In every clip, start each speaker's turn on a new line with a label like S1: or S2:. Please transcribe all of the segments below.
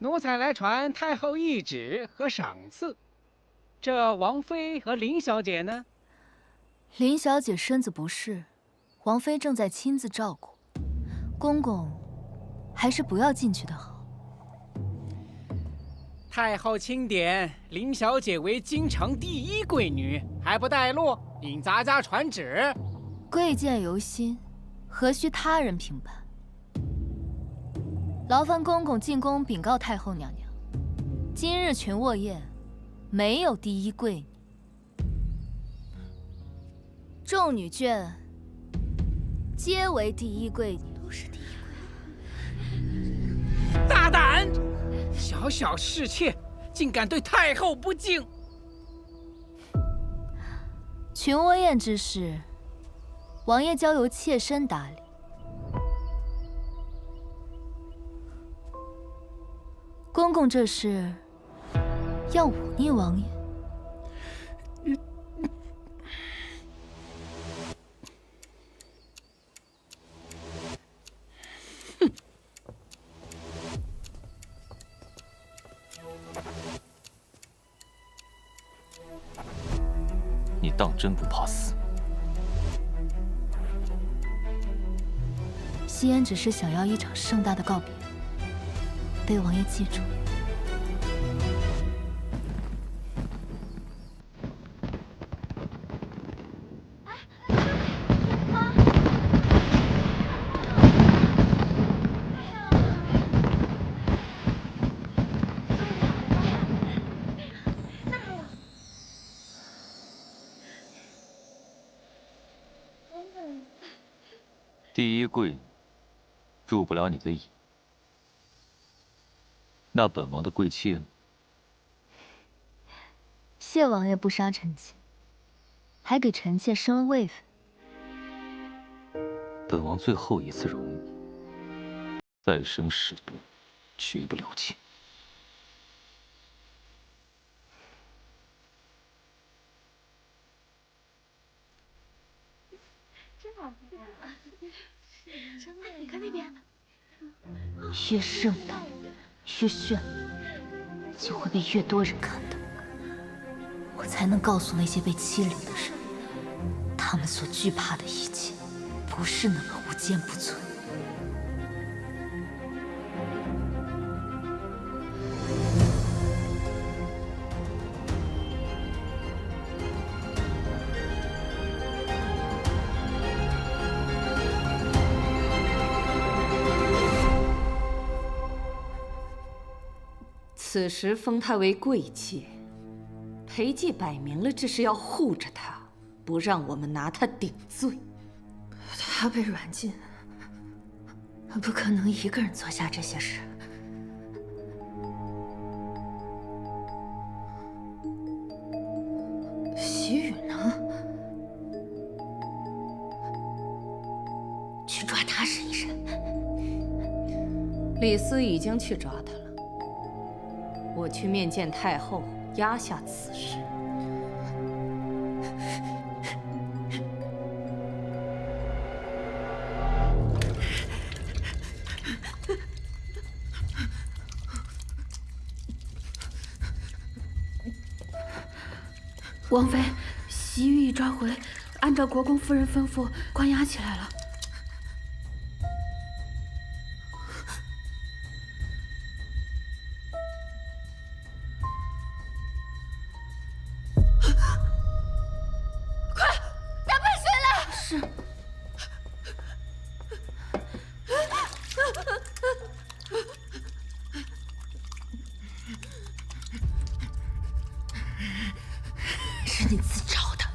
S1: 奴才来传太后懿旨和赏赐。这王妃和林小姐呢？
S2: 林小姐身子不适，王妃正在亲自照顾。公公，还是不要进去的好。
S1: 太后钦点林小姐为京城第一贵女，还不带路，引咱家传旨。
S2: 贵贱由心，何须他人评判？劳烦公公进宫禀告太后娘娘，今日群卧宴没有第一贵女，众女眷皆为第一贵女。都是第一贵。
S1: 大胆！小小侍妾竟敢对太后不敬！
S2: 群卧宴之事，王爷交由妾身打理。公公这是要忤逆王爷？
S3: 你当真不怕死？
S2: 夕颜只是想要一场盛大的告别，被王爷记住。
S3: 第一贵女入不了你的眼，那本王的贵妾呢？
S2: 谢王爷不杀臣妾，还给臣妾升了位分。
S3: 本王最后一次容你，再生事端，娶不了妾。
S2: 真好看啊！真的，你看那边，越盛大越炫，就会被越多人看到。我才能告诉那些被欺凌的人，他们所惧怕的一切，不是那么无坚不摧。
S4: 此时封她为贵妾，裴寂摆明了这是要护着她，不让我们拿她顶罪。
S5: 她被软禁，不可能一个人做下这些事。习雨呢？去抓他审一审。
S4: 李斯已经去抓她了。我去面见太后，压下此事。
S5: 王妃，习玉已抓回，按照国公夫人吩咐，关押起来了。是你自找的，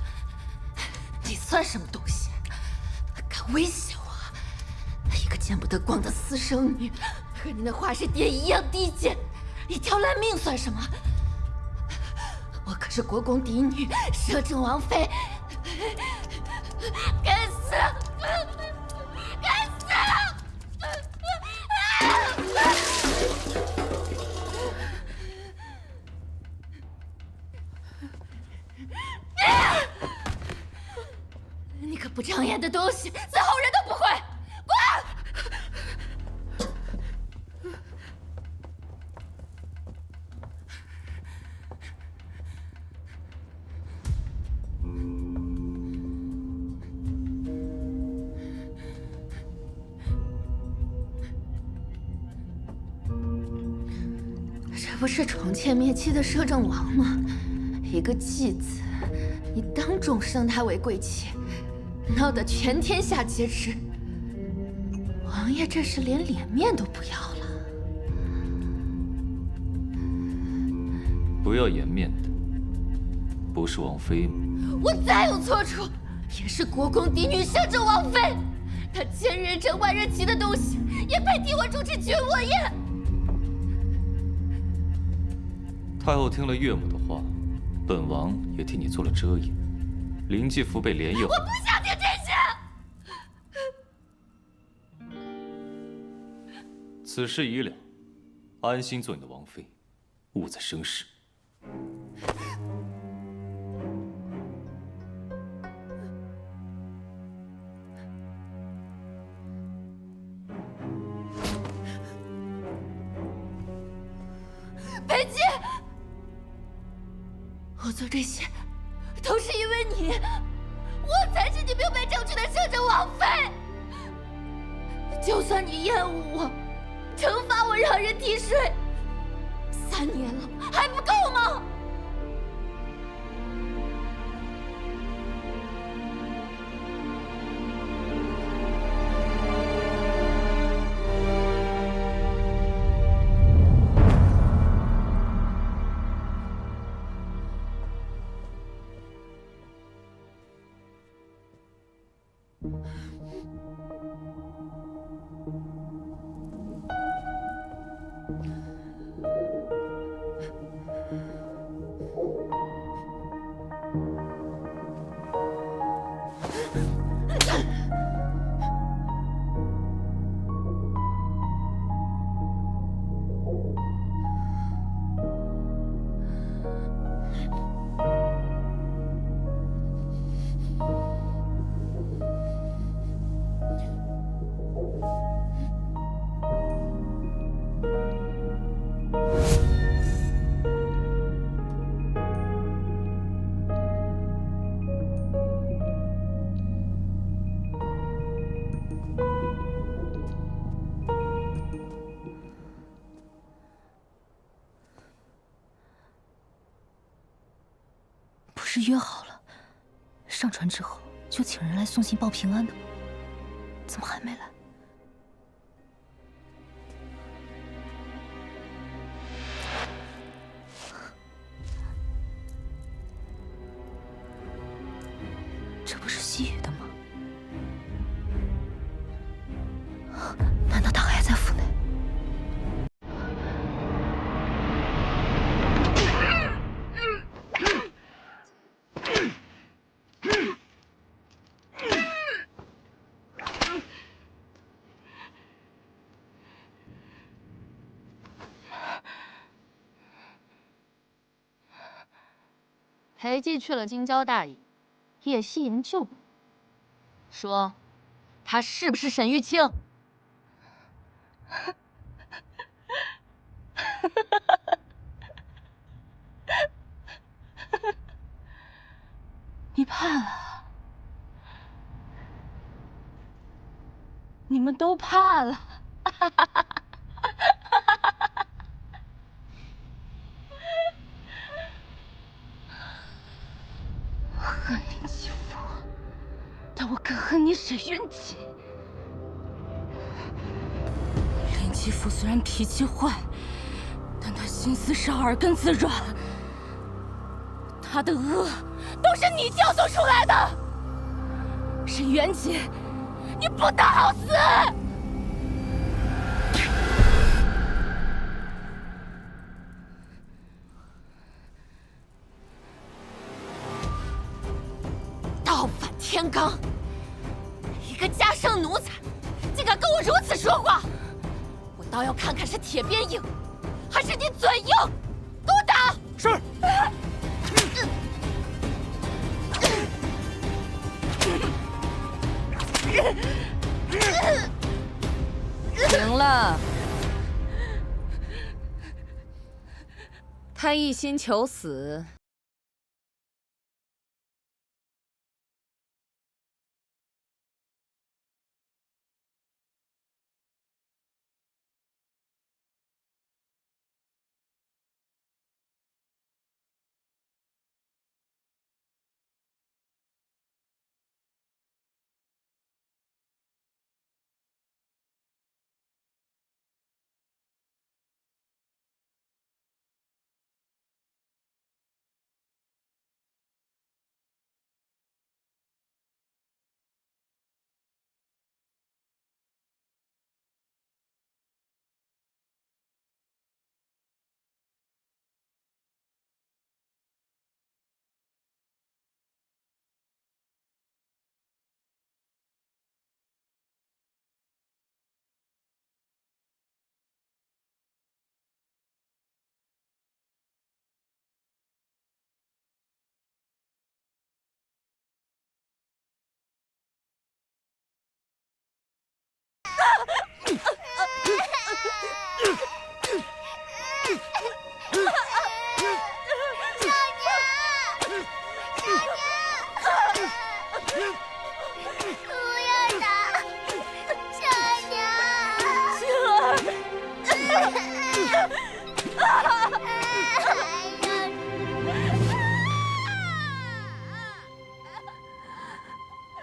S5: 你算什么东西？敢威胁我？一个见不得光的私生女，和你那华氏爹一样低贱，一条烂命算什么？我可是国公嫡女，摄政王妃，该死！该死！你个不长眼的东西，伺候人都不会，滚！不是宠妾灭妻的摄政王吗？一个继子，你当众升她为贵妾，闹得全天下皆知。王爷这是连脸面都不要了。
S3: 不要颜面的，不是王妃吗？
S5: 我再有错处，也是国公嫡女摄政王妃。她千人称万人骑的东西，也配替我主持军火宴？
S3: 太后听了岳母的话，本王也替你做了遮掩。林继福被连夜……
S5: 我不想听这些。
S3: 此事已了，安心做你的王妃，勿再生事。
S5: 裴姬，我做这些都是因为你，我才是你明媒正娶的摄政王妃。就算你厌恶我，惩罚我让人替税，3年了还不够吗？
S2: 不是约好了，上船之后就请人来送信报平安的吗？怎么还没来？这不是西雨的吗？难道他还在府内？
S6: 裴寂去了京郊大营，叶夕颜救你，说他是不是沈玉清？你怕了，你们都怕了。恨林继福，但我更恨你沈云锦。林继福虽然脾气坏，但他心思少，耳根子软。他的恶都是你教唆出来的。沈元锦，你不得好死！
S5: 倒反天罡，一个家生奴才，竟敢跟我如此说话！我倒要看看是铁鞭硬，还是你嘴硬！给我打！
S1: 是。
S4: 行了，他一心求死，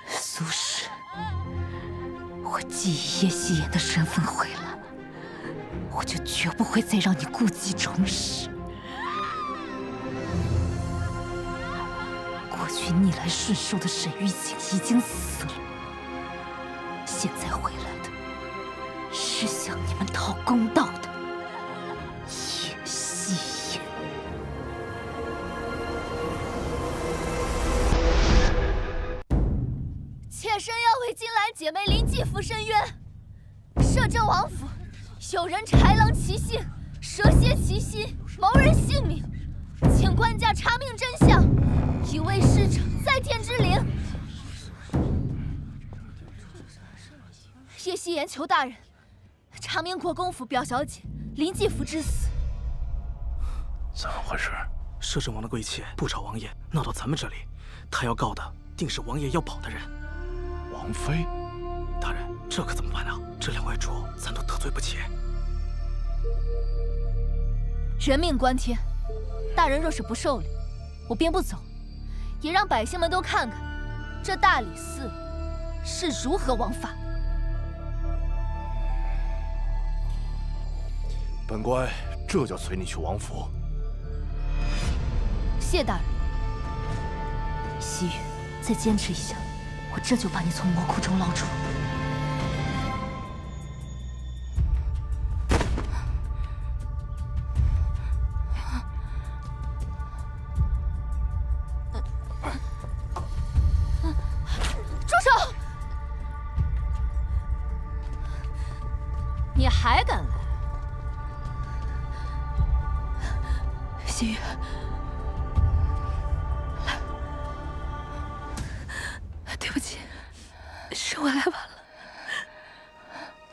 S2: 苏轼，我既以叶夕颜的身份回来，我就绝不会再让你故技重施。过去逆来顺受的沈玉景已经死了，现在回来的是向你们讨公道的叶夕颜。
S5: 妾身要为金兰姐妹林继父申冤。摄政王府有人豺狼其性，蛇蝎其心，谋人性命，请官家查明真相，以为逝者在天之灵。叶夕颜求大人查明国公府表小姐林继父之死。
S7: 怎么回事？摄政王的贵妾不找王爷，闹到咱们这里，他要告的定是王爷要保的人。
S8: 王妃，
S7: 大人，这可怎么办啊？这两位主咱都得罪不起。
S5: 人命关天，大人若是不受理，我便不走，也让百姓们都看看这大理寺是如何枉法。
S8: 本官这就随你去王府。
S5: 谢大人。西域，再坚持一下，我这就把你从魔窟中捞出。住手！你还敢来？
S2: 西域，对不起，是我来晚了。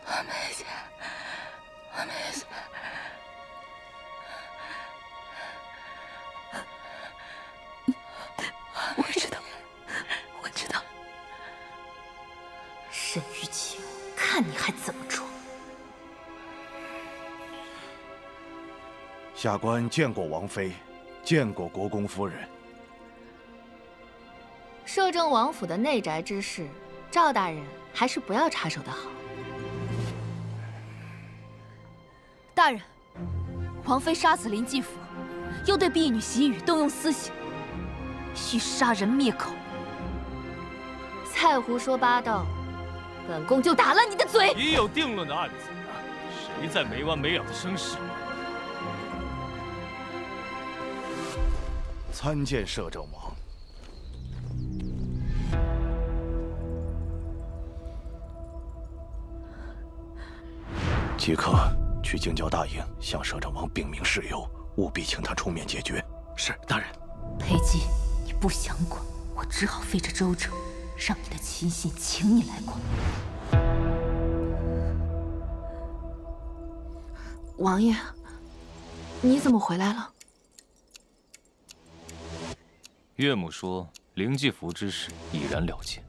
S2: 我没事，我没事。我知道，我知道。沈玉清，看你还怎么装！
S8: 下官见过王妃，见过国公夫人。
S5: 摄政王府的内宅之事，赵大人还是不要插手的好。大人，王妃杀死林继父，又对婢女喜雨动用私刑，需杀人灭口。再胡说八道，本宫就打烂你的嘴！
S3: 已有定论的案子，谁在没完没了的生事？
S8: 参见摄政王。即刻去京郊大营向摄政王禀明事由，务必请他出面解决。
S7: 是，大人。
S2: 裴姬，你不想管，我只好废着周折，让你的亲信请你来管。
S9: 王爷，你怎么回来了？
S3: 岳母说，灵继福之事已然了结。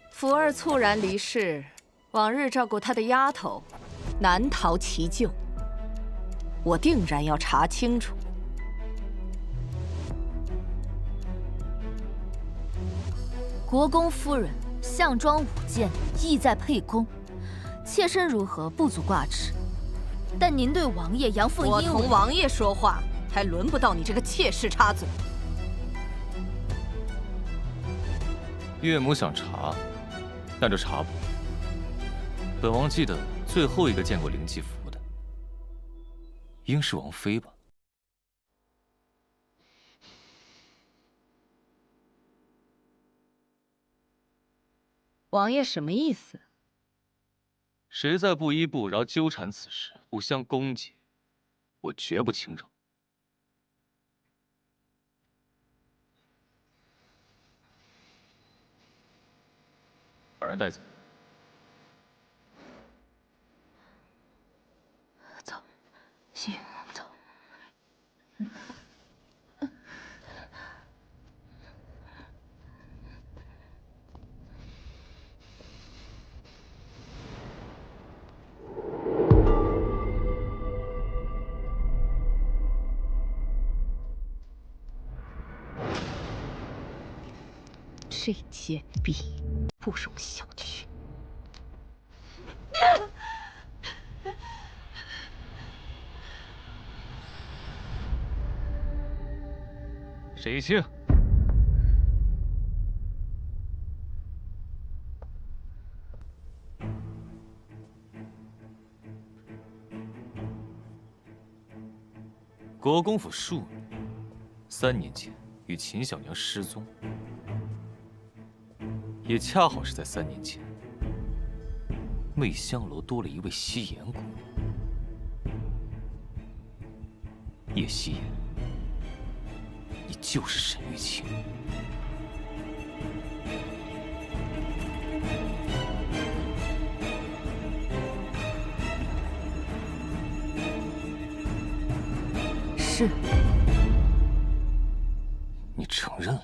S4: 福儿猝然离世，往日照顾她的丫头，难逃其咎。我定然要查清楚。
S5: 国公夫人项庄舞剑，意在沛公，妾身如何不足挂齿？但您对王爷阳奉阴违，
S4: 我同王爷说话，还轮不到你这个妾室插嘴。
S3: 岳母想查，但这查不。本王记得最后一个见过灵继福的，应是王妃吧？
S4: 王爷什么意思？
S3: 谁在不依不饶纠缠此事，不相攻讦，我绝不轻饶。把人带走。
S2: 这贱婢不容小觑。
S3: 谁清？国公府庶女，3年前与秦小娘失踪，也恰好是在3年前，媚香楼多了一位夕颜姑娘。叶夕颜，你就是沈玉清。
S4: 是。
S3: 你承认了？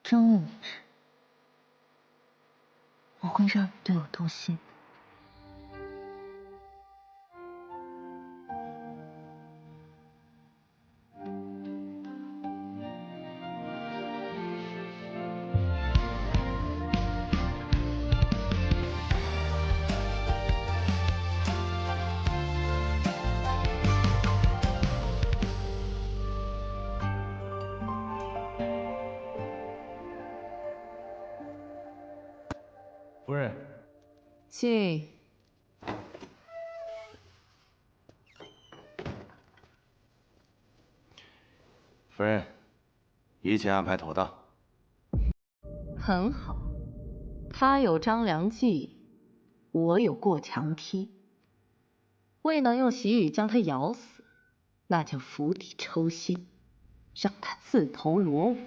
S2: 真无知！我会让你对我动心。
S3: 夫人，
S2: 进。
S8: 夫人，一切安排妥当。
S2: 很好，他有张良计，我有过墙梯。未能用习语将他咬死，那就釜底抽薪，让他自投罗网。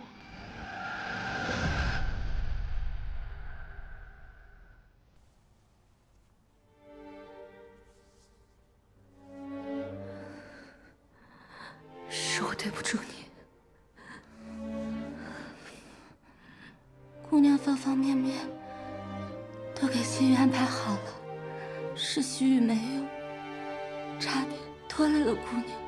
S6: 是我对不住你。姑娘方方面面都给西域安排好了，是西域没有，差点拖累了姑娘。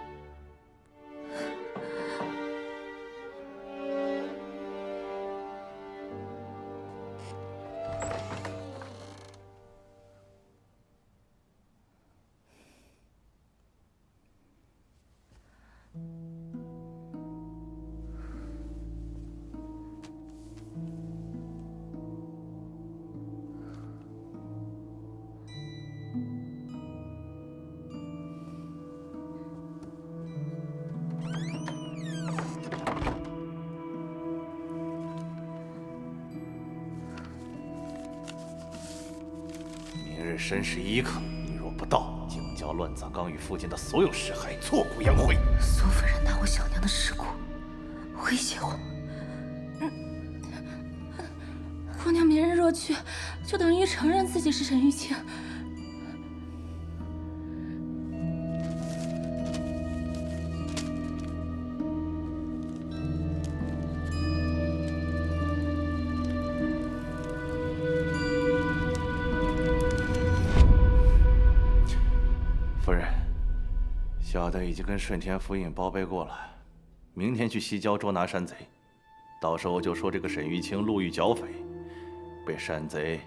S8: 申时一刻，你若不到，京郊乱葬岗与附近的所有尸骸挫骨扬灰。
S6: 苏夫人拿我小娘的尸骨威胁我，姑娘明日若去，就等于承认自己是沈玉清。
S8: 夫人，小的已经跟顺天府尹报备过了，明天去西郊捉拿山贼，到时候就说这个沈玉清路遇剿匪，被山贼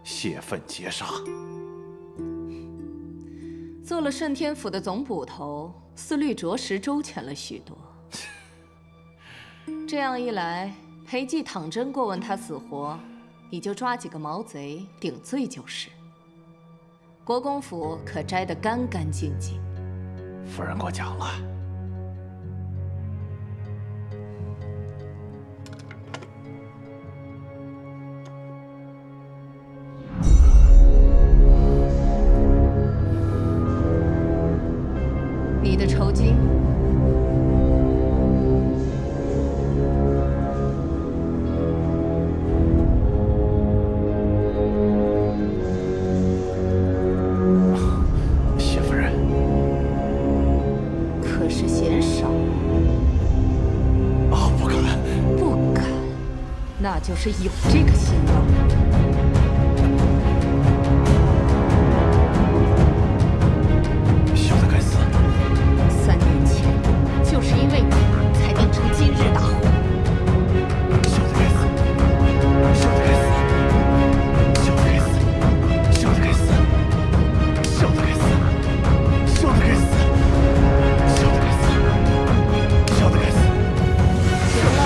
S8: 泄愤劫杀。
S4: 做了顺天府的总捕头，思虑着实周全了许多。这样一来，裴寂倘真过问他死活，你就抓几个毛贼顶罪就是。国公府可摘得干干净净。
S8: 夫人过奖了。
S4: 你的酬金。那就是有这个心了。
S8: 小的该死
S4: ！3年前，就是因为你，才酿成今日大祸。
S8: 小的该死！小的该死！小的该死！小的该死！小的该死！小的该死！小的该死！小的该死！
S4: 行了。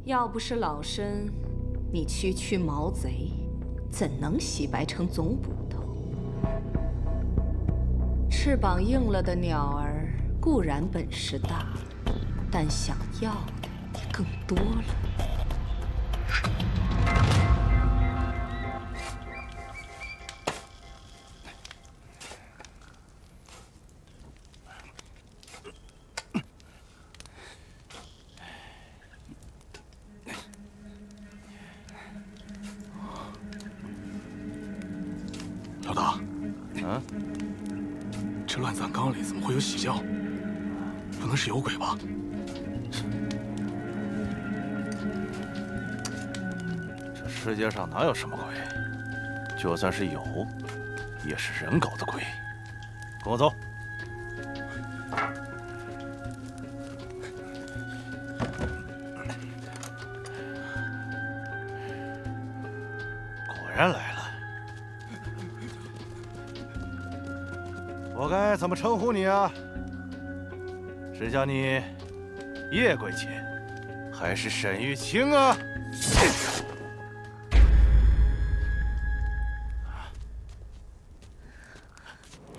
S4: 要不是老身，你区区毛贼，怎能洗白成总捕头？翅膀硬了的鸟儿固然本事大，但想要的也更多了。
S7: 老大，这乱葬岗里怎么会有喜轿？不能是有鬼吧？
S8: 这世界上哪有什么鬼？就算是有，也是人搞的鬼。跟我走。然来了。我该怎么称呼你啊？是叫你叶贵卿，还是沈玉清啊？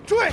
S8: 追！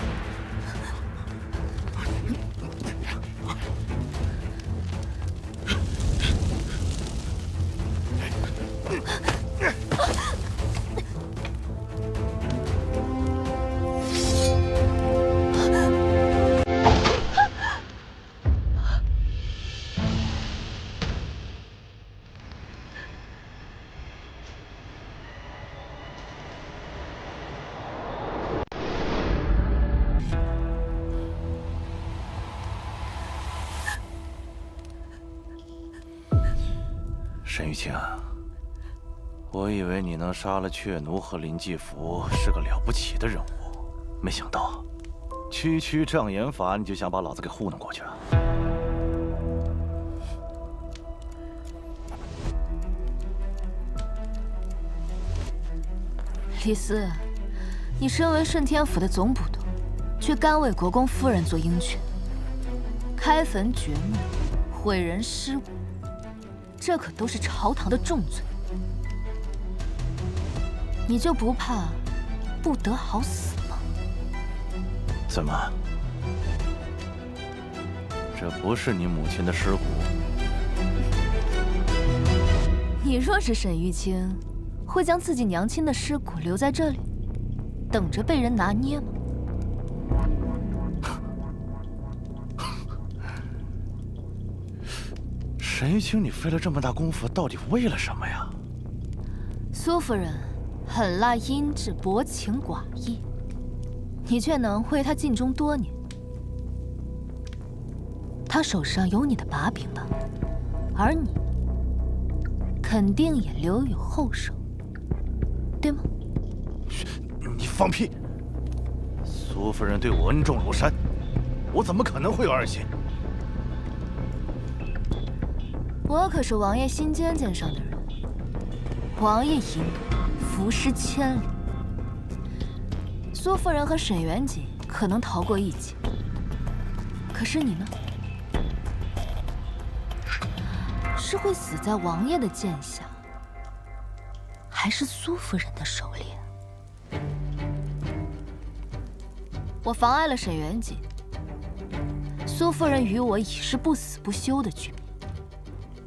S8: 沈玉清，我以为你能杀了雀奴和林继福是个了不起的人物，没想到区区障眼法你就想把老子给糊弄过去啊！
S2: 李斯，你身为顺天府的总捕头，却甘为国公夫人做鹰犬，开坟掘墓，毁人尸骨。这可都是朝堂的重罪，你就不怕不得好死吗？
S8: 怎么？这不是你母亲的尸骨？
S2: 你若是沈玉清，会将自己娘亲的尸骨留在这里，等着被人拿捏吗？
S8: 沈玉清，你费了这么大功夫，到底为了什么呀？
S2: 苏夫人狠辣阴质，薄情寡义，你却能为她尽忠多年。她手上有你的把柄吧？而你肯定也留有后手，对吗？
S8: 你放屁！苏夫人对我恩重如山，我怎么可能会有二心？
S2: 我可是王爷心尖尖上的人，王爷一怒，伏尸千里。苏夫人和沈元锦可能逃过一劫，可是你呢？是会死在王爷的剑下，还是苏夫人的手里？我妨碍了沈元锦，苏夫人与我已是不死不休的局面。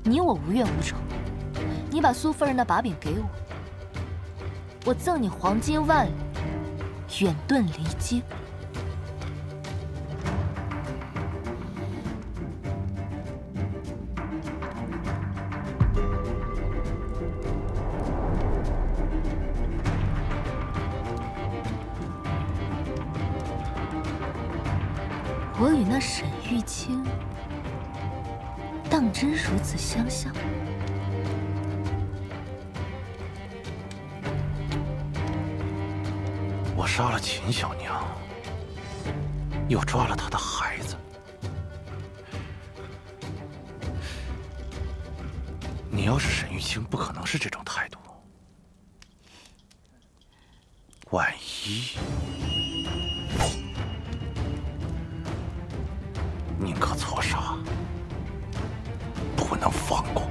S2: 你我无怨无仇，你把苏夫人的把柄给我，我赠你黄金万两，远遁离京。我与那沈玉清当真如此相像？
S8: 我杀了秦小娘，又抓了她的孩子，你要是沈玉清，不可能是这种态度。万一，宁可错杀，不能放过。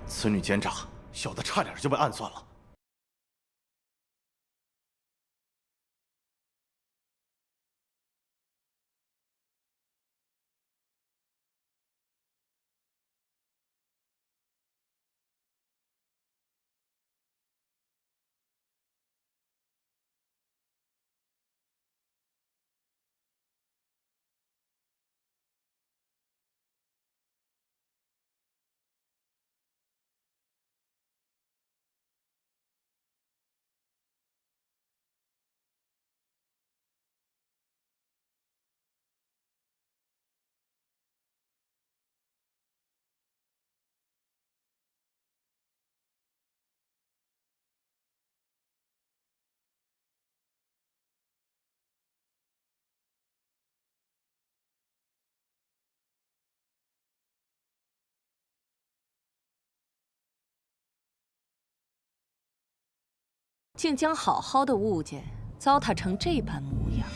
S8: 此女奸诈，小的差点就被暗算了。
S4: 竟将好好的物件糟蹋成这般模样。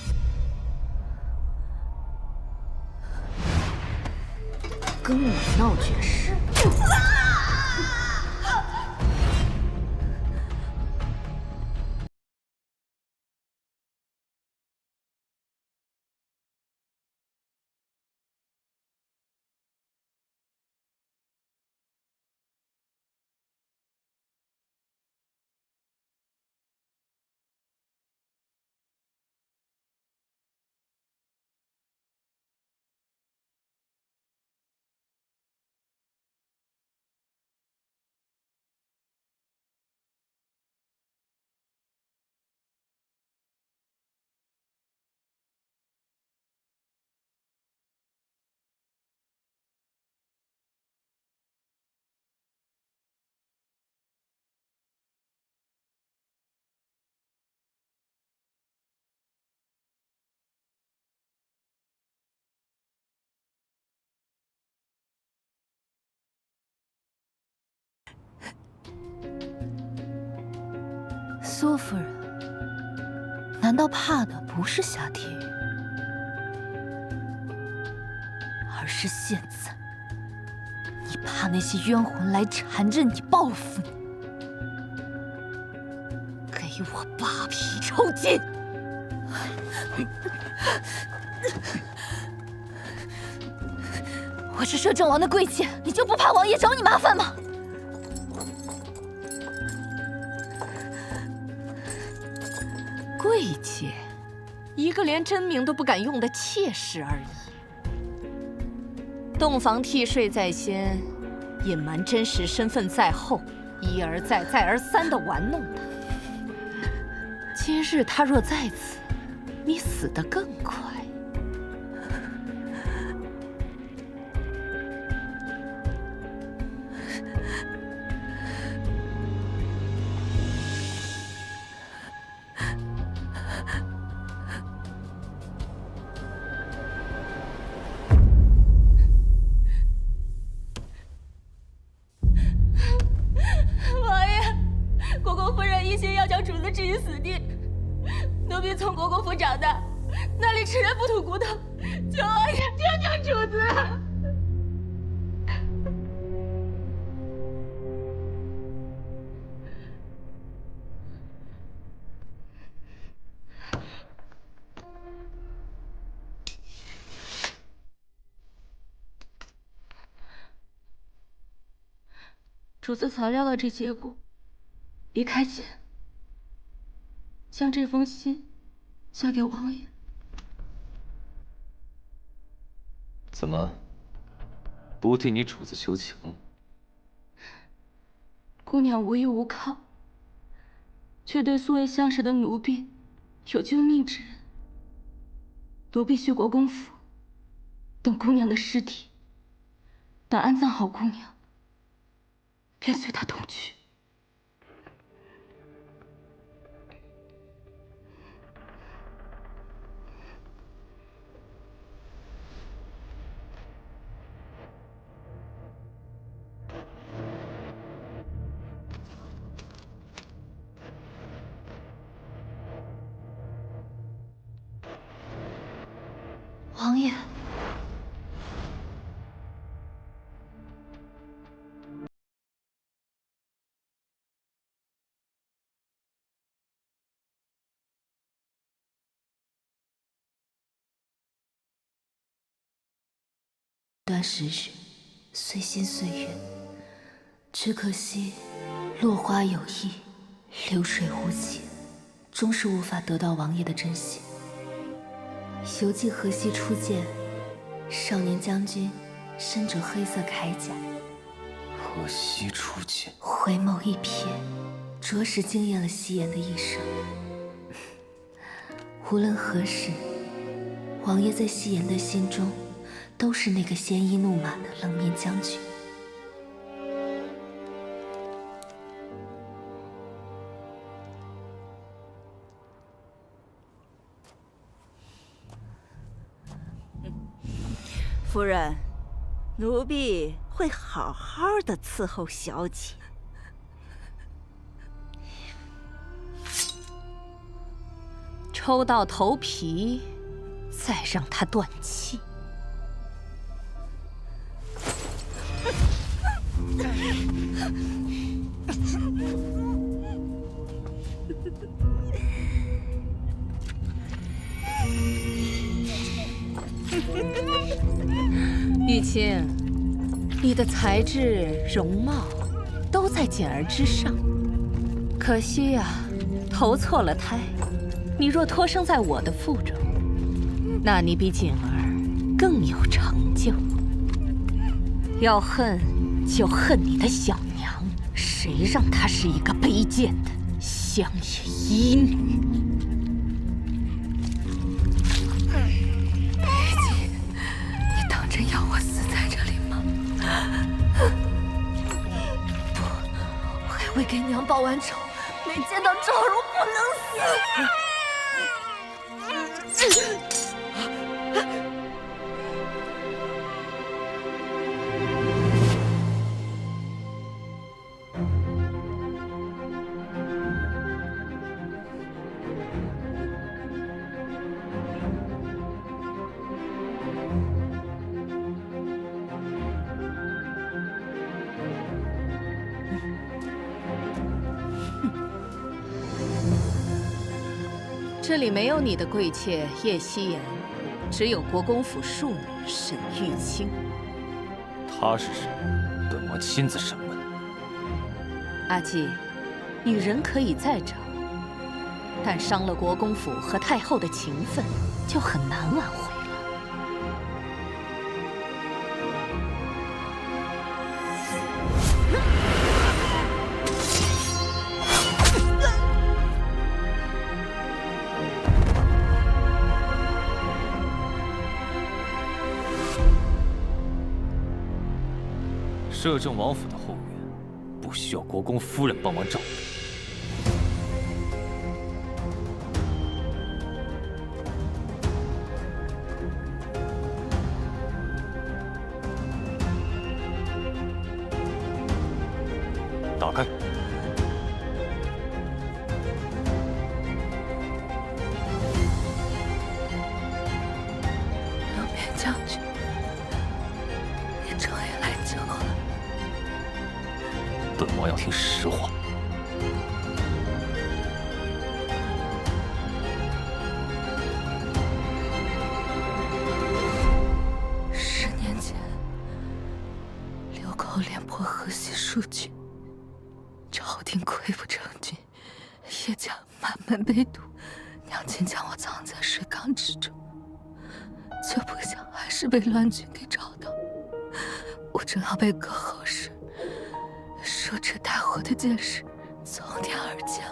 S4: 跟我闹绝世！
S2: 苏夫人，难道怕的不是下地狱，而是现在你怕那些冤魂来缠着你报复你？给我扒皮抽筋！我是摄政王的贵妾，你就不怕王爷找你麻烦吗？
S4: 贵妾，一个连真名都不敢用的妾室而已。洞房替税在先，隐瞒真实身份在后，一而再、再而三地玩弄他。今日他若在此，你死得更快。
S6: 置于死地。奴婢从国公府长大，那里吃人不吐骨头，求王爷救救主子！主子早料到这结果，离开前将这封信交给王爷。
S3: 怎么不替你主子求情？
S6: 姑娘无依无靠，却对素未相识的奴婢有救命之恩。奴婢去国公府，等姑娘的尸体，等安葬好姑娘，便随她同去。
S2: 王爷，段时日，随心随缘，只可惜落花有意，流水无情，终是无法得到王爷的真心。犹记河西初见，少年将军身着黑色铠甲，
S3: 河西初见，
S2: 回眸一瞥，着实惊艳了夕颜的一生。无论何时，王爷在夕颜的心中，都是那个鲜衣怒马的冷面将军。
S10: 夫人，奴婢会好好的伺候小姐。
S4: 抽到头皮，再让他断气。玉清，你的才智、容貌都在简儿之上，可惜呀，投错了胎。你若托生在我的腹中，那你比简儿更有成就。要恨就恨你的小娘，谁让她是一个卑贱的乡野医女？
S5: 裴姬，你当真要我死在这里吗？不，我还未给娘报完仇，没见到赵荣不能死。
S4: 这里没有你的贵妾叶希颜，只有国公府庶女沈玉清。
S3: 她是谁？本王亲自审问。
S4: 阿纪，女人可以再找，但伤了国公府和太后的情分，就很难挽回了。
S3: 摄政王府的后院，不需要国公夫人帮忙照顾。打开。
S5: 冷面将军，你终于来救我了。
S3: 本王要听实话。
S5: 10年前，流寇廉颇河西数郡，朝廷溃不成军，叶家满门被屠，娘亲将我藏在水缸之中，却不想还是被乱军给找到。我正要被割喉时，手持带火的箭矢从天而降。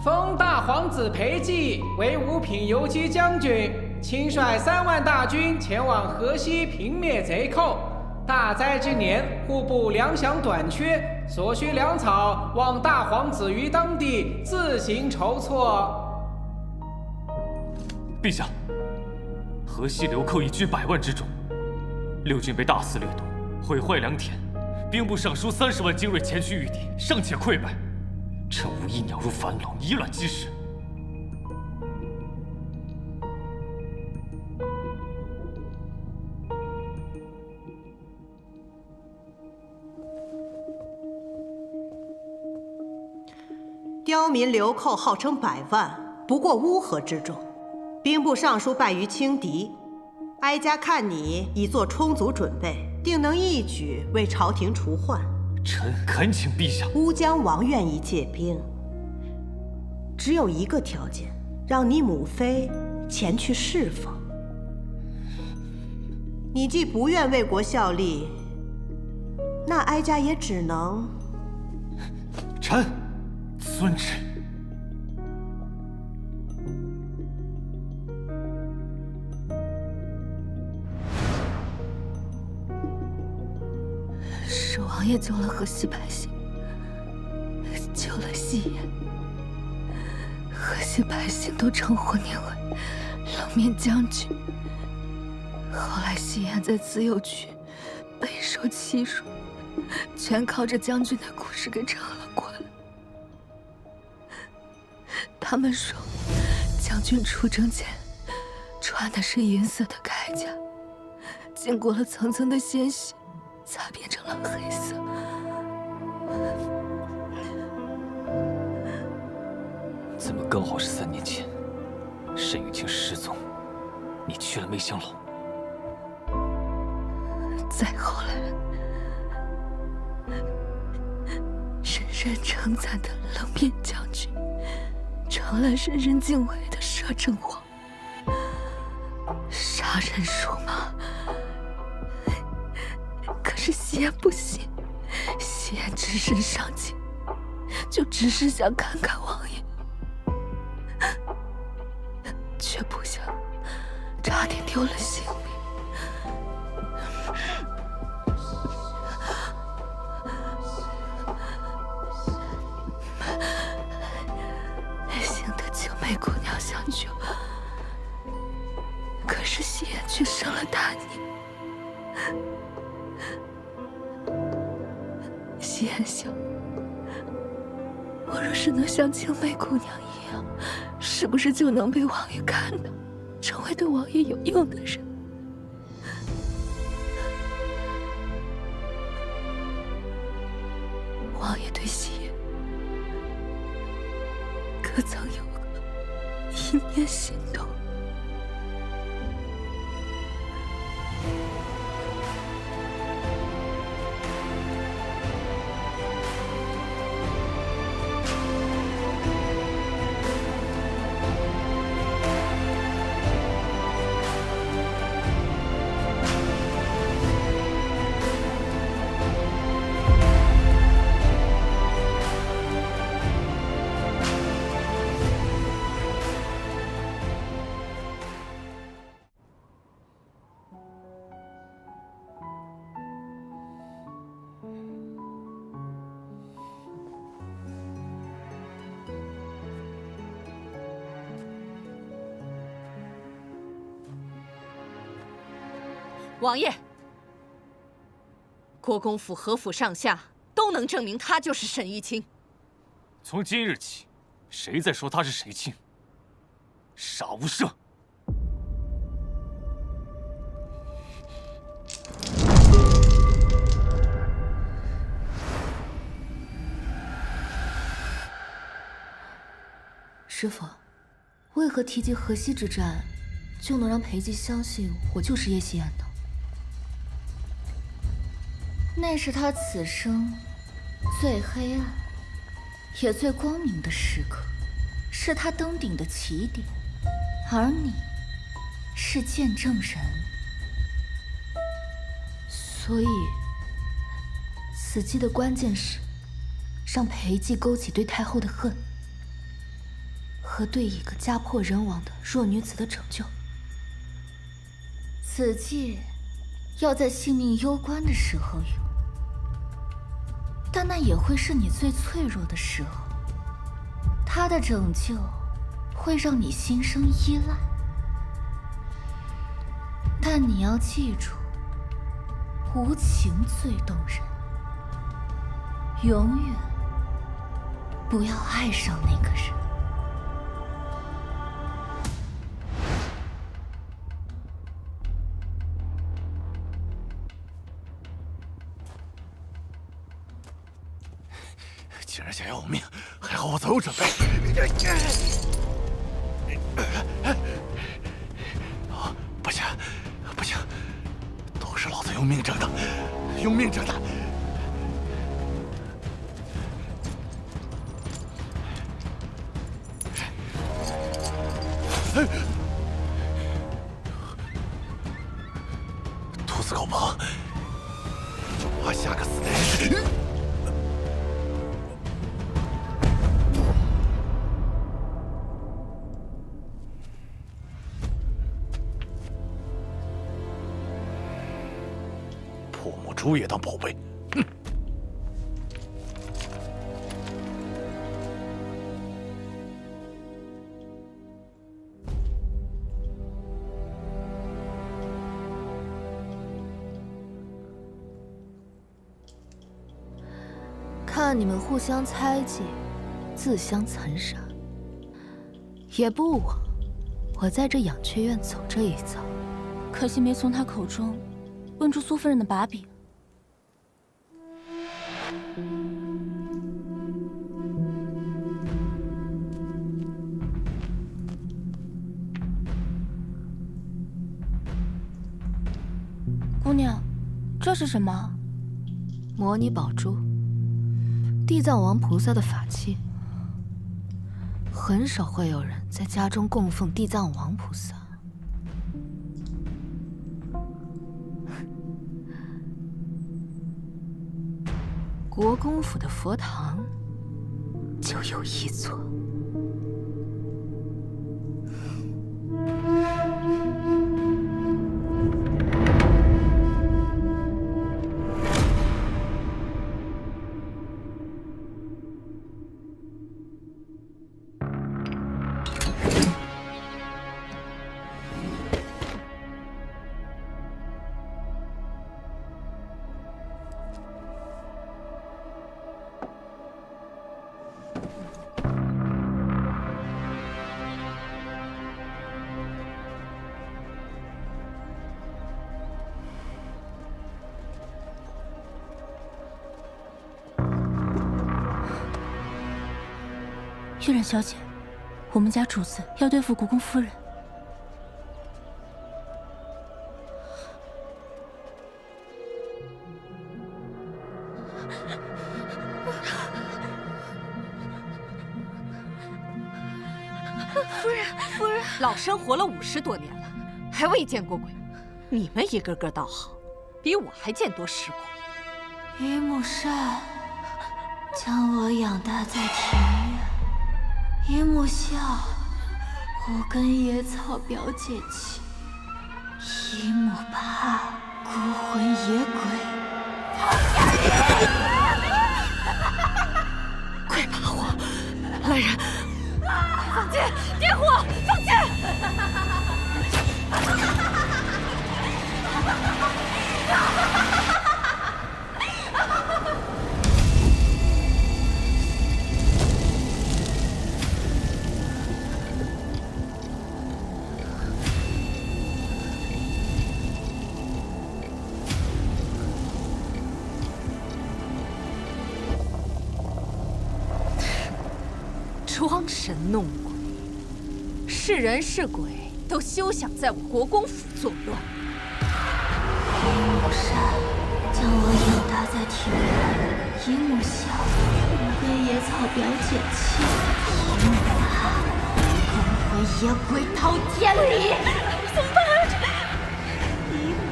S1: 封大皇子裴寂为五品游击将军，亲率3万大军前往河西平灭贼寇。大灾之年，户部粮饷短缺，所需粮草望大皇子于当地自行筹措。
S3: 陛下，河西流寇一居100万之众，六郡被大肆掠夺，毁坏良田，兵部尚书30万精锐前去御敌，尚且溃败，臣无意鸟入樊笼，以卵击石。
S11: 刁民流寇号称100万，不过乌合之众。兵部尚书败于轻敌，哀家看你已做充足准备，定能一举为朝廷除患。
S3: 臣恳请陛下。
S11: 乌江王愿意借兵，只有一个条件，让你母妃前去侍奉。你既不愿为国效力，那哀家也只能……
S3: 臣遵旨。
S5: 是王爷救了河西百姓，救了西颜，河西百姓都称呼你为冷面将军。后来西颜在自由区备受欺辱，全靠着将军的故事给撑了过来。
S6: 他们说，将军出征前穿的是银色的铠甲，经过了层层的鲜血，才变成了黑色。
S3: 怎么刚好是3年前，沈玉清失踪，你去了梅香楼？
S6: 再后来，人人称赞的冷面将军，成了人人敬畏的摄政王。杀人如麻，可是西颜不信，西颜只身上京，就只是想看看王爷，却不想差点丢了性命。幸得青梅姑娘相救，可是西颜却生了大逆。西颜想，我若是能像青梅姑娘一样，是不是就能被王爷看到，成为对王爷有用的人？王爷对西颜可曾有过一念心动？
S4: 王爷，国公府、何府上下都能证明他就是沈玉清。
S3: 从今日起，谁再说他是沈玉清，杀无赦！
S9: 师父，为何提及河西之战，就能让裴寂相信我就是叶夕颜呢？
S5: 那是他此生最黑暗也最光明的时刻，是他登顶的起点，而你是见证人。
S9: 所以，此计的关键是让裴寂勾起对太后的恨，和对一个家破人亡的弱女子的拯救。
S5: 此计要在性命攸关的时候用，但那也会是你最脆弱的时候。他的拯救会让你心生依赖，但你要记住，无情最动人，永远不要爱上那个人。
S8: 既然想要我命，还好我早有准备。不行，不行，都是老子用命挣的，用命挣的。兔死狗烹，我下个死人！破木珠也当宝贝，哼！
S9: 看你们互相猜忌，自相残杀，也不枉我在这养雀院走这一遭。
S6: 可惜没从他口中问出苏夫人的把柄。姑娘，这是什么？
S9: 摩尼宝珠，地藏王菩萨的法器。很少会有人在家中供奉地藏王菩萨。国公府的佛堂就有一座。
S6: 玉兰小姐，我们家主子要对付国公夫人。
S4: 夫人，老身活了50多年了，还未见过鬼。你们一个个倒好，比我还见多识广。
S9: 于木善将我养大在庭院。一木笑，我跟野草表姐妻；一木怕，孤魂野鬼。
S4: 快把火！来人，快放箭！点火！放箭！装神弄鬼，是人是鬼都休想在我国公府作乱。
S9: 一木善将我养大在庭院，一木笑，我跟野草表姐妻；一木怕，孤魂野鬼逃天理。
S6: 怎么办？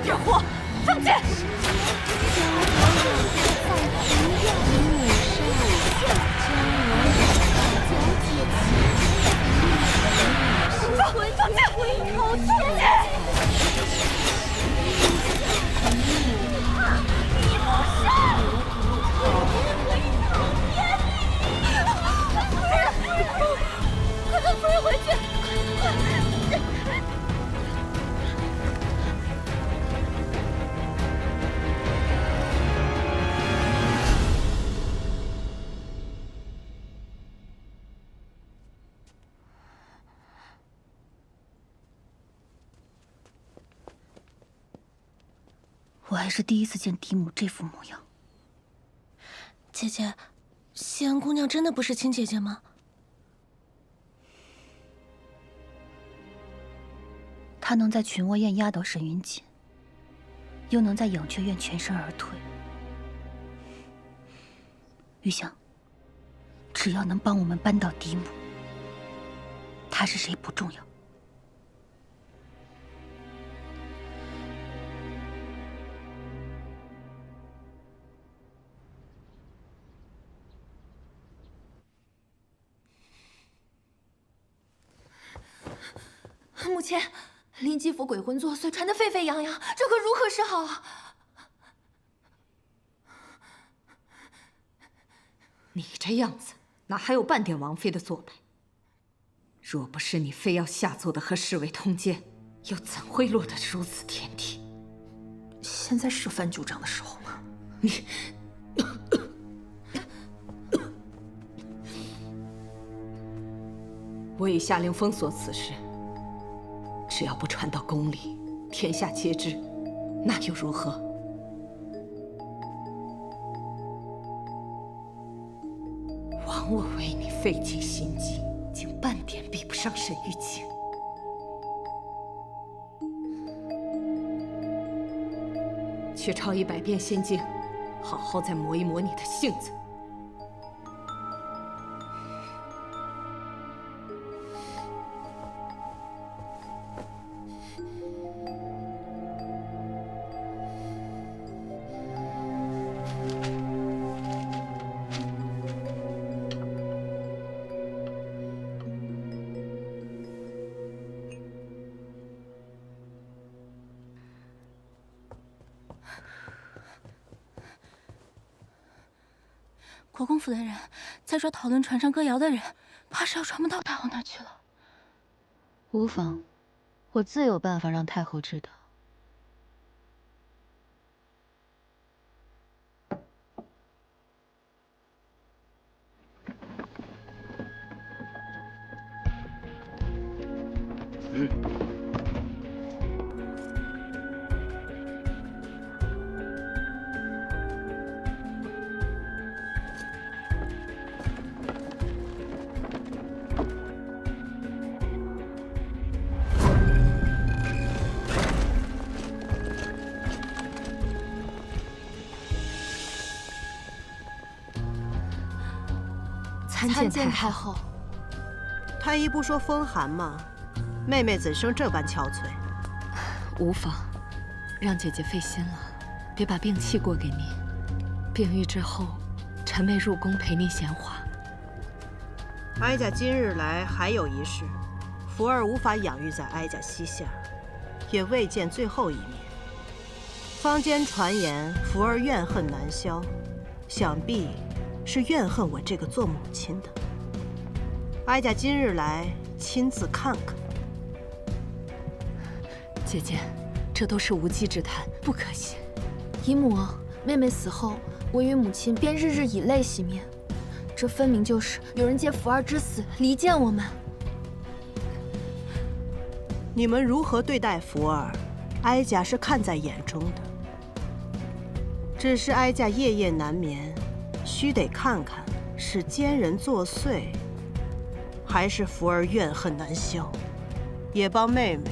S4: 点火！放箭！放箭！逃天理！
S6: 快跟夫人回去！
S2: 我还是第一次见嫡母这副模样。
S6: 姐姐，西安姑娘真的不是亲姐姐吗？
S2: 她能在群倭宴压倒沈云锦，又能在养雀院全身而退。玉香，只要能帮我们扳倒嫡母，她是谁不重要。
S9: 母亲，灵吉府鬼魂作祟，传得沸沸扬扬，这可如何是好啊？
S4: 你这样子，哪还有半点王妃的做派？若不是你非要下作的和侍卫通奸，又怎会落得如此田地？
S2: 现在是翻旧账的时候吗？
S4: 你。我已下令封锁此事。只要不传到宫里，天下皆知，那又如何？枉我为你费尽心机，竟半点比不上沈玉清。去抄100遍心经，好好再磨一磨你的性子。
S6: 国公府的人在这讨论船上歌谣的人，怕是要传不到太后那儿去了。
S2: 无妨，我自有办法让太后知道。
S9: 参见太后。
S11: 太医不说风寒吗？妹妹怎生这般憔悴？
S2: 无妨，让姐姐费心了，别把病气过给你。病愈之后，臣妹入宫陪你闲话。
S11: 哀家今日来还有一事，福儿无法养育在哀家膝下，也未见最后一面。坊间传言福儿怨恨难消，想必是怨恨我这个做母亲的。哀家今日来亲自看看。
S2: 姐姐，这都是无稽之谈，不可信。
S9: 姨母，妹妹死后，我与母亲便日日以泪洗面，这分明就是有人借福儿之死离间我们。
S11: 你们如何对待福儿，哀家是看在眼中的。只是哀家夜夜难眠，须得看看是奸人作祟，还是福儿怨恨难消，也帮妹妹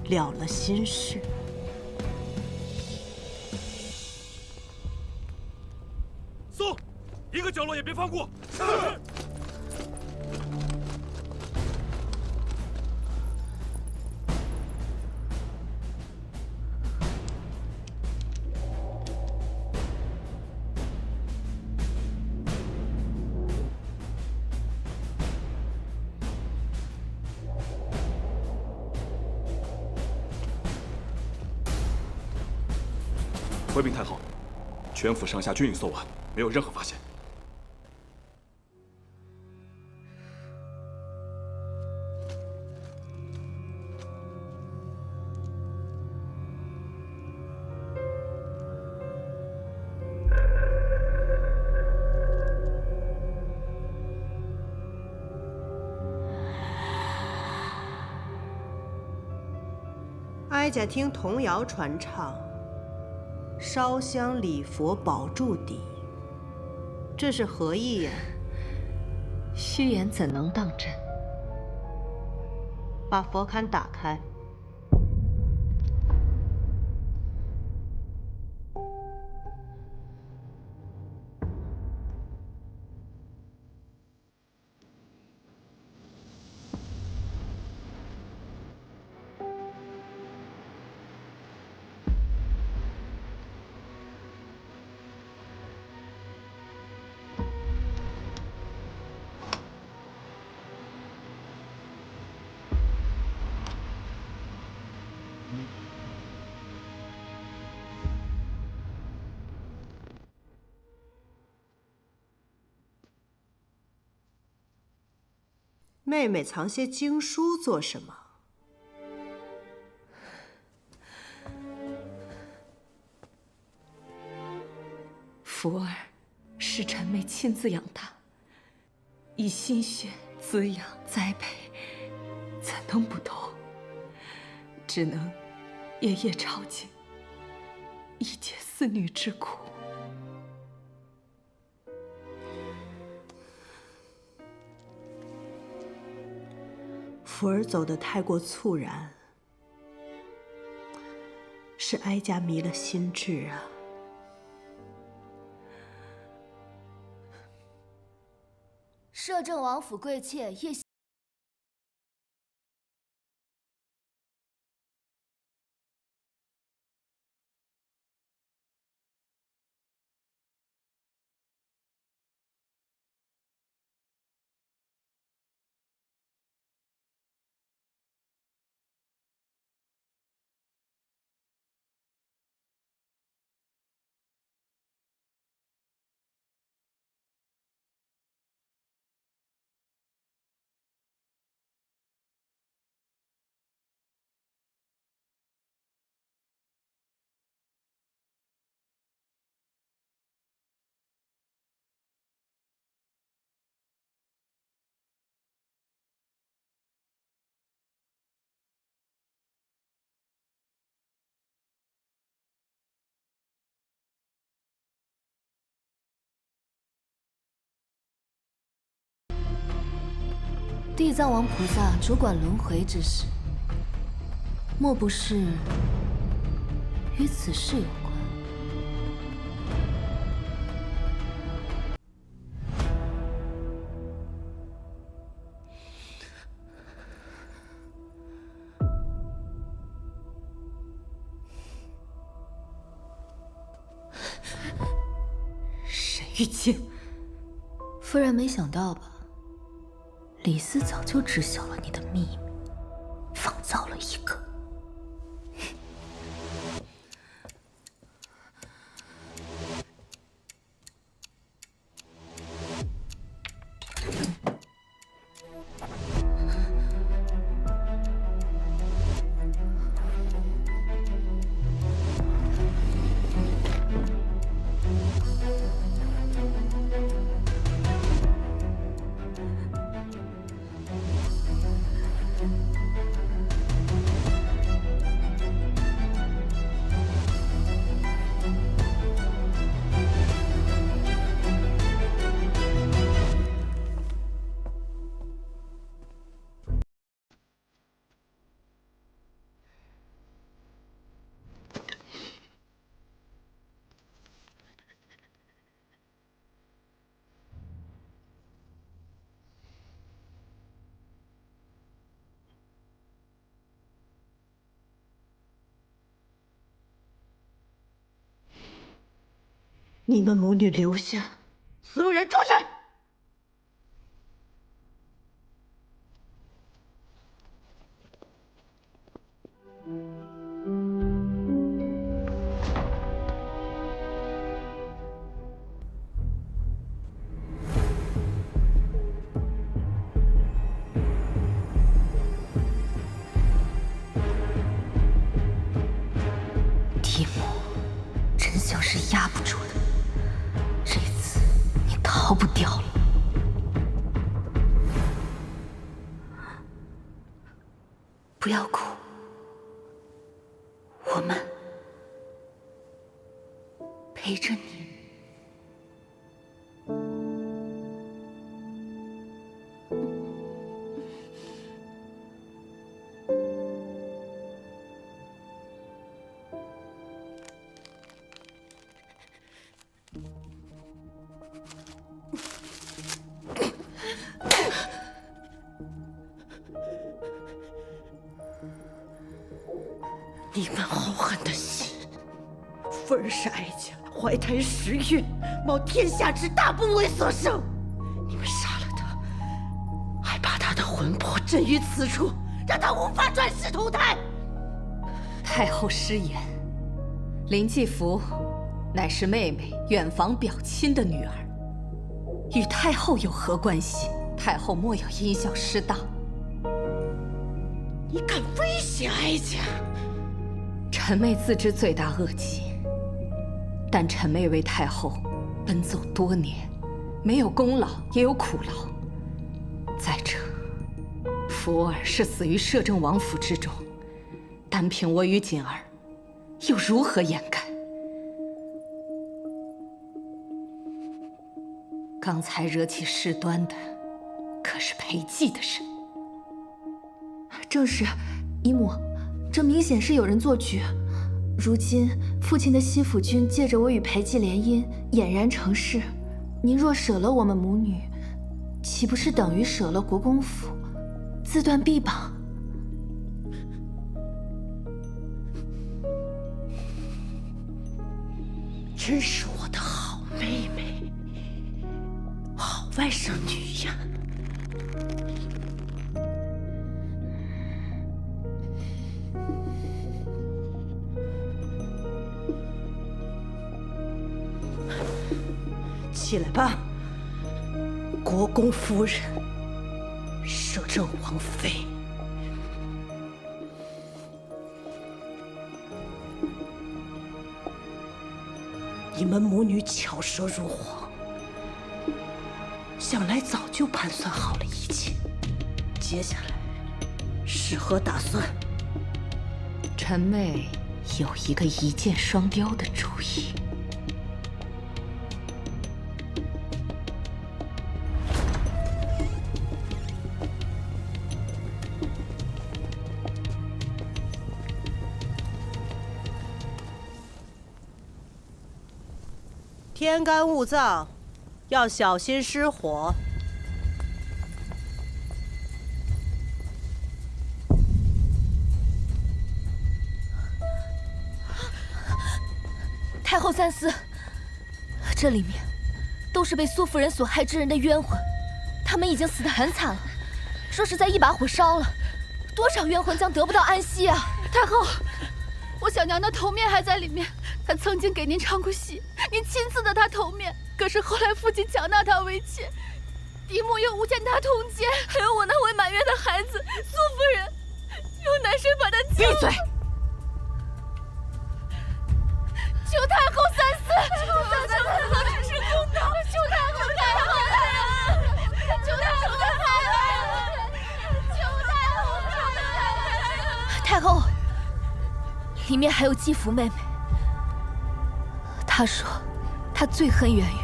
S11: 了了心事。
S3: 搜，一个角落也别放过。是。
S12: 回禀太后，全府上下均已搜完，没有任何发现。
S11: 哀家听童谣传唱。烧香礼佛保住底，这是何意呀？
S2: 虚言怎能当真？
S11: 把佛龛打开。妹妹藏些经书做什么？
S2: 福儿是臣妹亲自养大，以心血
S6: 滋养栽培，怎能不懂？只能夜夜抄经，以解思女之苦。
S11: 福儿走得太过猝然，是哀家迷了心智啊。
S9: 摄政王府贵妾叶地藏王菩萨主管轮回之事，莫不是与此事有关？
S6: 沈玉清，
S9: 夫人没想到吧？李斯早就知晓了你的秘密，仿造了一个。
S11: 你们母女留下，所有人出去！
S9: 蒂姆，真相是压不住的。这次你逃不掉了。不要哭，我们陪着你。
S11: 你们豪横的心，妇儿是哀家怀胎10月，冒天下之大不韪所生。你们杀了他，还把他的魂魄镇于此处，让他无法转世投胎。
S4: 太后失言，林继福乃是妹妹远房表亲的女儿，与太后有何关系？太后莫要因小失大。
S11: 你敢威胁哀家？
S4: 臣妹自知罪大恶极，但臣妹为太后奔走多年，没有功劳也有苦劳，再者，福儿是死于摄政王府之中，单凭我与锦儿，又如何掩盖？刚才惹起事端的，可是裴寂的人。
S9: 正是，姨母，这明显是有人做局。如今父亲的西府君借着我与裴寂联姻，俨然成事。您若舍了我们母女，岂不是等于舍了国公府，自断臂膀？
S5: 真是我的好妹妹，好外甥女呀！起来吧，国公夫人，摄政王妃。你们母女巧舌如簧，想来早就盘算好了一切。接下来是何打算？
S4: 臣妹有一个一箭双雕的主意。
S11: 天干物燥，要小心失火。
S9: 太后三思，这里面都是被苏夫人所害之人的冤魂，他们已经死得很惨了。若是再一把火烧了，多少冤魂将得不到安息啊！
S6: 太后，我小娘的头面还在里面，她曾经给您唱过戏，您亲赐的她头面。可是后来父亲强纳她为妾，嫡母又诬陷她通奸，还有我那位满月的孩子苏夫人，又难谁把她救？
S4: 闭嘴！
S6: 求太后三思！求太后只是公道！求太后太后呀！求太后太后呀！求太后！
S9: 太后，里面还有继福妹妹。她说，她最恨圆圆，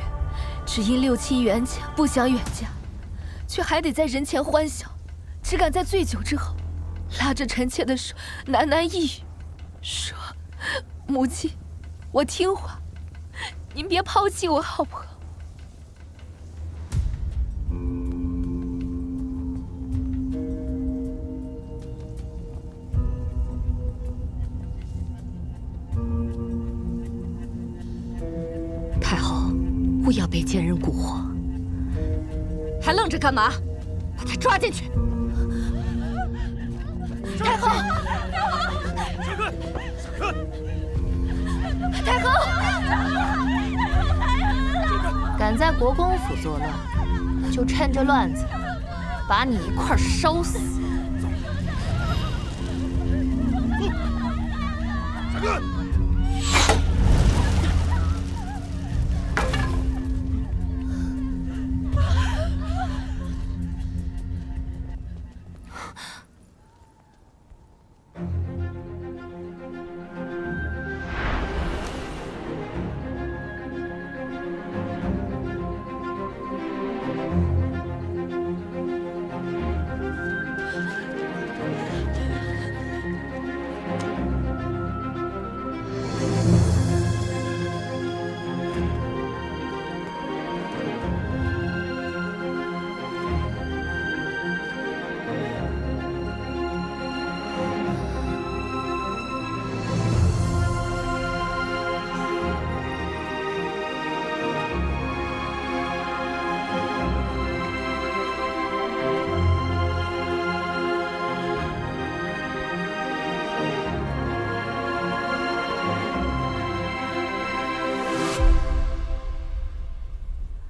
S9: 只因6、7元前不想远嫁，却还得在人前欢笑，只敢在醉酒之后，拉着臣妾的手喃喃呓语，说：“母亲，我听话，您别抛弃我好不好？”
S4: 太后，勿要被奸人蛊惑，还愣着干嘛？把他抓进去！
S9: 太后，太后，
S4: 敢在国公府作乱，就趁着乱子把你一块烧死！
S12: 下棍！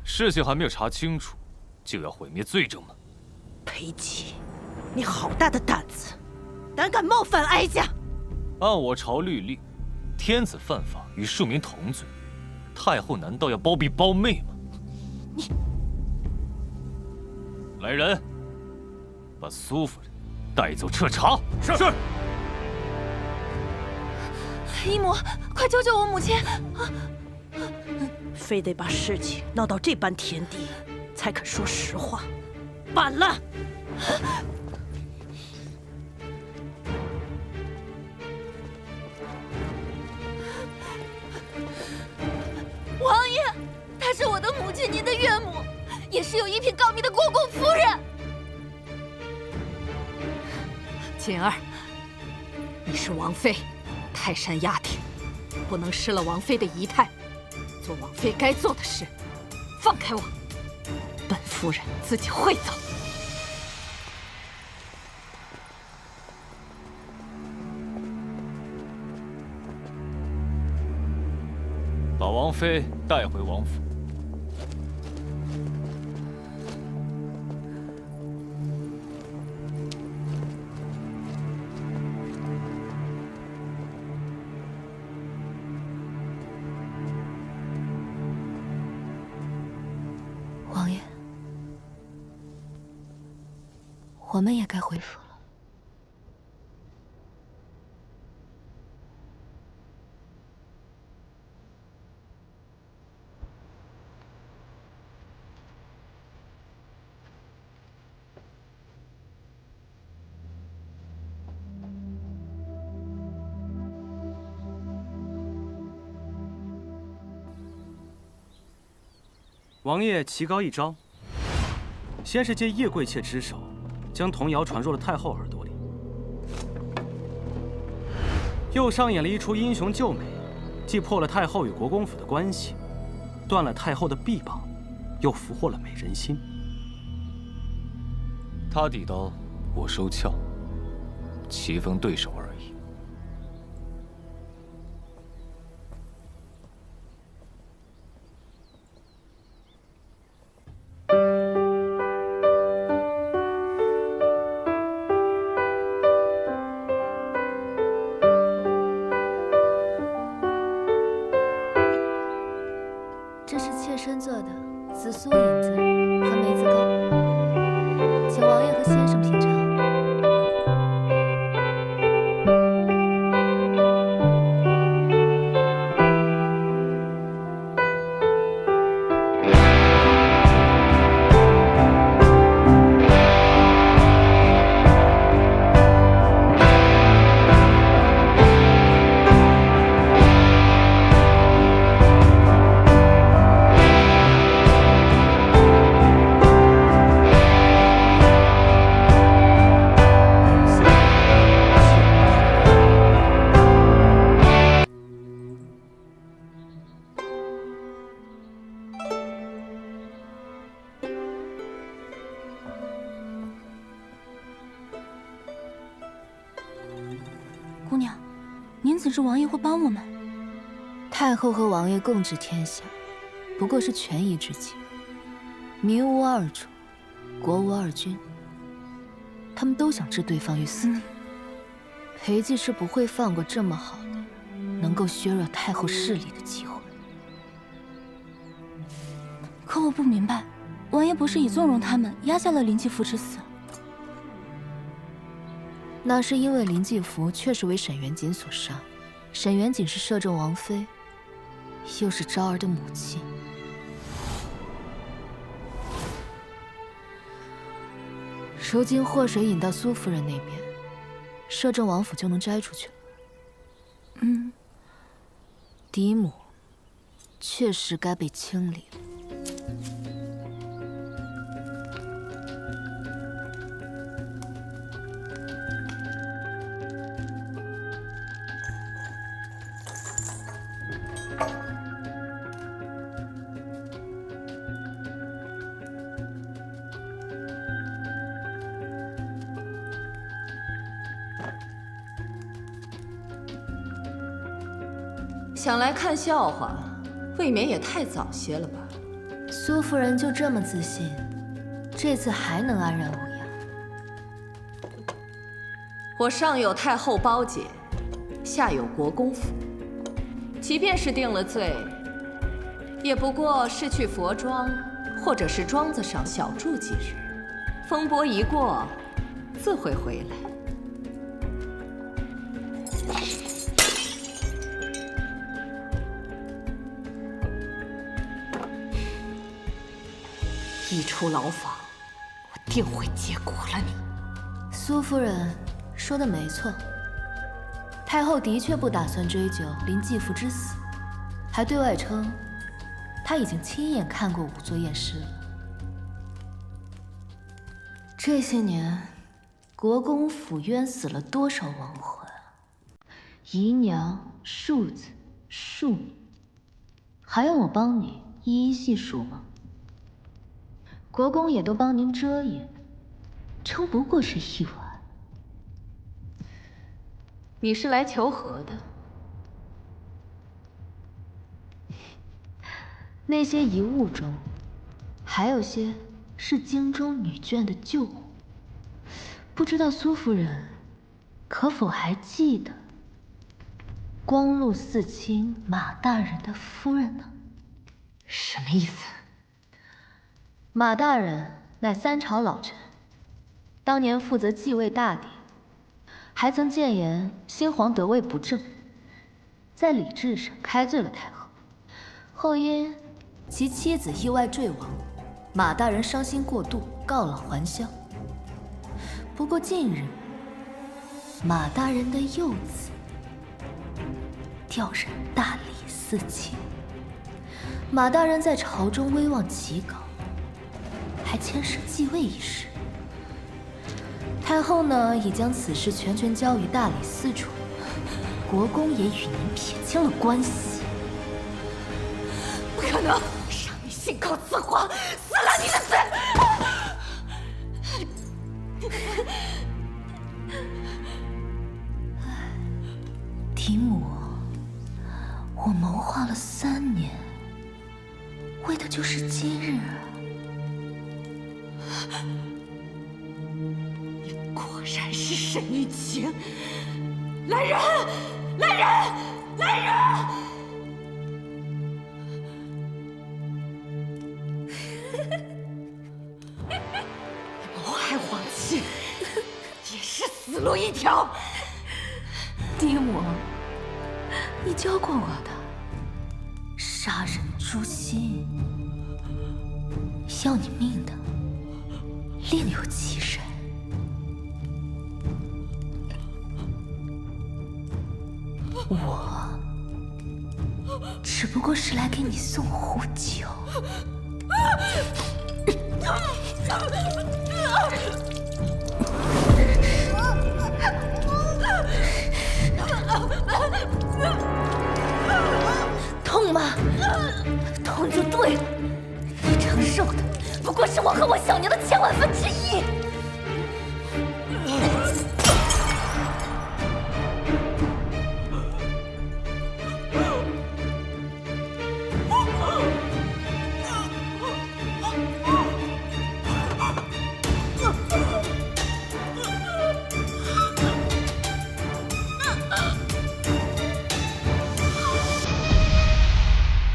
S3: 事情还没有查清楚，就要毁灭罪证吗？
S5: 裴寂，你好大的胆子，胆敢冒犯哀家！
S3: 按我朝律令，天子犯法与庶民同罪，太后难道要包庇胞妹吗？
S5: 你，
S3: 来人，把苏夫人带走彻查。
S12: 是。
S6: 姨母，快救救我母亲！
S2: 非得把事情闹到这般田地，才肯说实话，晚了。
S6: 王爷，她是我的母亲，您的岳母，也是有一品高明的国公夫人。
S4: 锦儿，你是王妃，泰山压顶，不能失了王妃的仪态，做王妃该做的事。放开我，本夫人自己会走。
S3: 把王妃带回王府。
S9: 王爷，我们也该回府了。
S7: 王爷棋高一招，先是借叶贵妾之手，将童谣传入了太后耳朵里，又上演了一出英雄救美，既破了太后与国公府的关系，断了太后的臂膀，又俘获了美人心。
S3: 他抵刀，我收鞘，棋逢对手而已。
S9: 这是妾身做的紫苏银子和梅子糕，请王爷和先生品尝。
S6: 姑娘，您怎知王爷会帮我们？
S9: 太后和王爷共治天下，不过是权宜之计。民无二主，国无二君，他们都想置对方于死地。裴寂是不会放过这么好的，能够削弱太后势力的机会。
S6: 可我不明白，王爷不是已纵容他们，压下了林继福之死？
S9: 那是因为林继福确实为沈元锦所杀，沈元锦是摄政王妃，又是昭儿的母亲。如今祸水引到苏夫人那边，摄政王府就能摘出去了。嫡母确实该被清理了。
S4: 想来看笑话，未免也太早些了吧？
S9: 苏夫人就这么自信，这次还能安然无恙？
S4: 我上有太后褒姐，下有国公府，即便是定了罪，也不过是去佛庄或者是庄子上小住几日，风波一过，自会回来。一出牢房，我定会结果了你。
S9: 苏夫人说的没错，太后的确不打算追究林继父之死，还对外称她已经亲眼看过仵作验尸了。这些年，国公府冤死了多少亡魂？姨娘、庶子、庶女，还要我帮你一一细数吗？国公也都帮您遮掩，称不过是一晚。
S4: 你是来求和的？
S9: 那些遗物中，还有些是京中女眷的旧物，不知道苏夫人可否还记得光禄寺卿马大人的夫人呢？
S4: 什么意思？
S9: 马大人乃三朝老臣，当年负责继位大典，还曾谏言新皇得位不正，在礼制上开罪了太后，后因其妻子意外坠亡，马大人伤心过度，告老还乡。不过近日，马大人的幼子调任大理寺卿，马大人在朝中威望极高，还牵涉继位一事。太后呢，已将此事全交于大理寺处，国公也与您撇清了关系。
S5: 不可能！让你信口雌黄，撕了你的嘴！
S9: 嫡母，我谋划了3年，为的就是今日啊！
S5: 你果然是沈玉清！来人！来人！来人！谋害皇亲，也是死路一条。
S9: 嫡母，你教过我的，杀人诛心，要你命的另有其人。我只不过是来给你送壶酒。痛吗？痛就对了。你承受的不过是我和我小娘的1000万分之一。